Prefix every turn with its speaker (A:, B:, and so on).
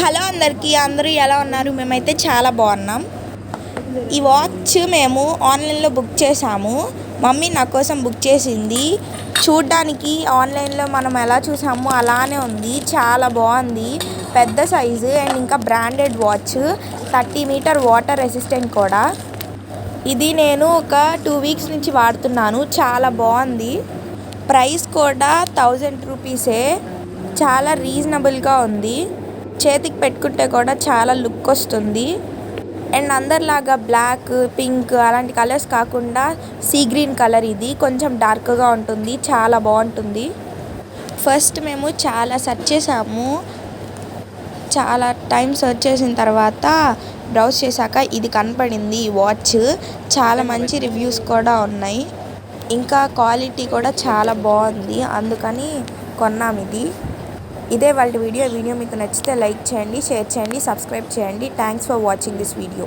A: Hello అందరికీ, అందరూ ఎలా ఉన్నారు? మేమైతే చాలా బాగున్నాం. ఈ వాచ్ మేము ఆన్లైన్లో బుక్ చేసాము. మమ్మీ నా కోసం బుక్ చేసింది. చూడ్డానికి ఆన్లైన్లో మనం ఎలా చూసామో అలానే ఉంది. చాలా బాగుంది, పెద్ద సైజు అండ్ ఇంకా branded watch. 30 metre water resistant కూడా. ఇది నేను ఒక 2 వీక్స్ నుంచి వాడుతున్నాను. చాలా బాగుంది. ప్రైస్ కూడా 1000 రూపీసే. చాలా రీజనబుల్గా ఉంది. చేతికి పెట్టుకుంటే కూడా చాలా లుక్ వస్తుంది. అండ్ అందరిలాగా బ్లాక్, పింక్ అలాంటి కలర్స్ కాకుండా సీ గ్రీన్ కలర్, ఇది కొంచెం డార్క్గా ఉంటుంది. చాలా బాగుంటుంది. ఫస్ట్ మేము చాలా సెర్చ్ చేసాము. చాలా టైం సెర్చ్ చేసిన తర్వాత బ్రౌజ్ చేశాక ఇది కనపడింది. ఈ వాచ్ చాలా మంచి రివ్యూస్ కూడా ఉన్నాయి. ఇంకా క్వాలిటీ కూడా చాలా బాగుంది. అందుకని కొన్నాం ఇది. ఇదే వాళ్ళ వీడియో మీకు నచ్చితే లైక్ చేయండి, షేర్ చేయండి, సబ్స్క్రైబ్ చేయండి. Thanks for watching this video.